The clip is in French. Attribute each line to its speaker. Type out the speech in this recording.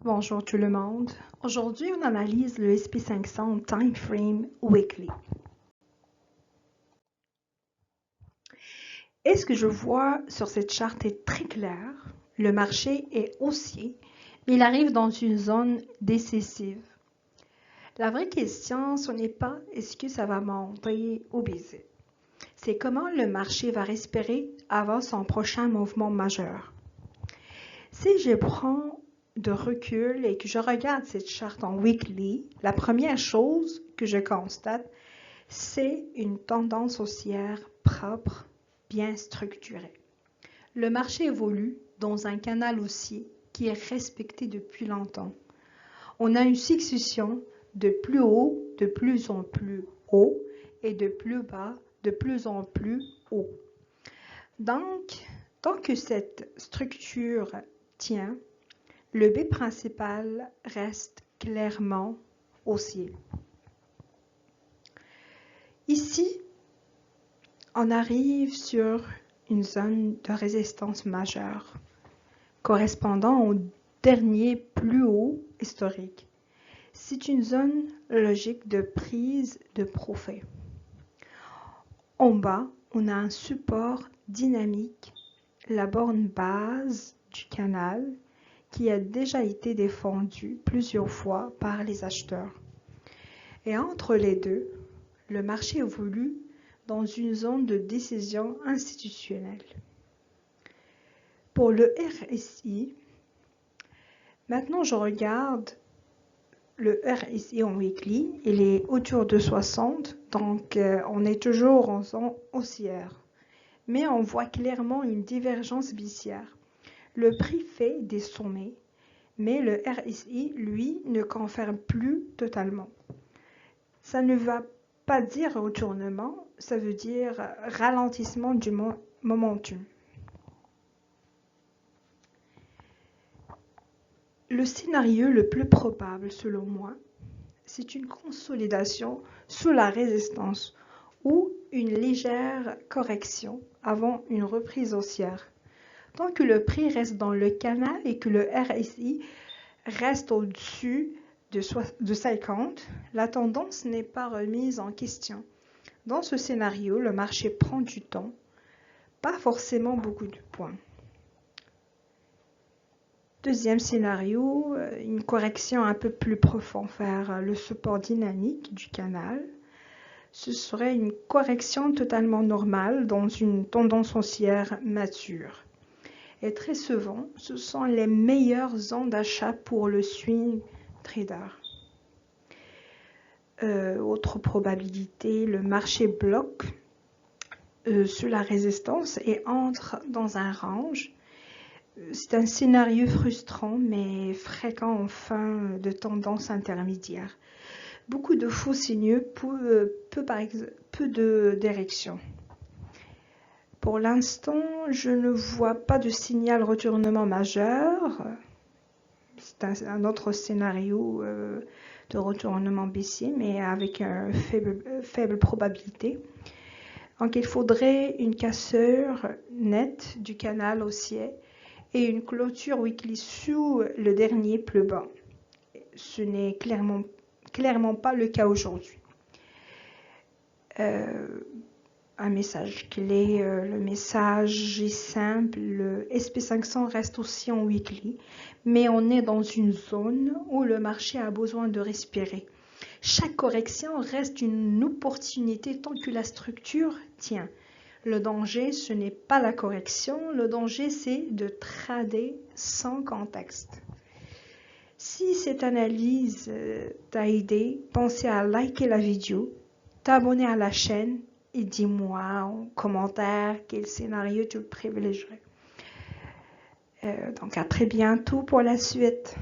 Speaker 1: Bonjour tout le monde. Aujourd'hui, on analyse le SP500 Time Frame Weekly. Et ce que je vois sur cette charte est très clair. Le marché est haussier, mais il arrive dans une zone décisive. La vraie question, ce n'est pas est-ce que ça va monter ou baisser. C'est comment le marché va respirer avant son prochain mouvement majeur. Si je prends de recul et que je regarde cette charte en weekly, la première chose que je constate, c'est une tendance haussière propre, bien structurée. Le marché évolue dans un canal haussier qui est respecté depuis longtemps. On a une succession de plus haut, de plus en plus haut et de plus bas, de plus en plus haut. Donc, tant que cette structure tient, le B principal reste clairement haussier. Ici, on arrive sur une zone de résistance majeure, correspondant au dernier plus haut historique. C'est une zone logique de prise de profit. En bas, on a un support dynamique, la borne base du canal, qui a déjà été défendu plusieurs fois par les acheteurs. Et entre les deux, le marché évolue dans une zone de décision institutionnelle. Pour le RSI, maintenant je regarde le RSI en weekly, il est autour de 60, donc on est toujours en zone haussière. Mais on voit clairement une divergence baissière. Le prix fait des sommets, mais le RSI, lui, ne confirme plus totalement. Ça ne va pas dire retournement, ça veut dire ralentissement du momentum. Le scénario le plus probable, selon moi, c'est une consolidation sous la résistance ou une légère correction avant une reprise haussière. Tant que le prix reste dans le canal et que le RSI reste au-dessus de 50, la tendance n'est pas remise en question. Dans ce scénario, le marché prend du temps, pas forcément beaucoup de points. Deuxième scénario, une correction un peu plus profonde vers le support dynamique du canal. Ce serait une correction totalement normale dans une tendance haussière mature. Et très souvent, ce sont les meilleures zones d'achat pour le swing trader. Autre probabilité, le marché bloque sur la résistance et entre dans un range. C'est un scénario frustrant mais fréquent en fin de tendance intermédiaire. Beaucoup de faux signaux, peu de direction. Pour l'instant, je ne vois pas de signal retournement majeur. C'est un autre scénario de retournement baissier, mais avec une faible probabilité. Donc, il faudrait une cassure nette du canal haussier et une clôture weekly sous le dernier plus bas. Ce n'est clairement pas le cas aujourd'hui. Un message clé, le message est simple, le SP500 reste aussi en weekly, mais on est dans une zone où le marché a besoin de respirer. Chaque correction reste une opportunité tant que la structure tient. Le danger, ce n'est pas la correction, le danger, c'est de trader sans contexte. Si cette analyse t'a aidé, pensez à liker la vidéo, t'abonner à la chaîne et dis-moi en commentaire quel scénario tu privilégierais. Donc à très bientôt pour la suite.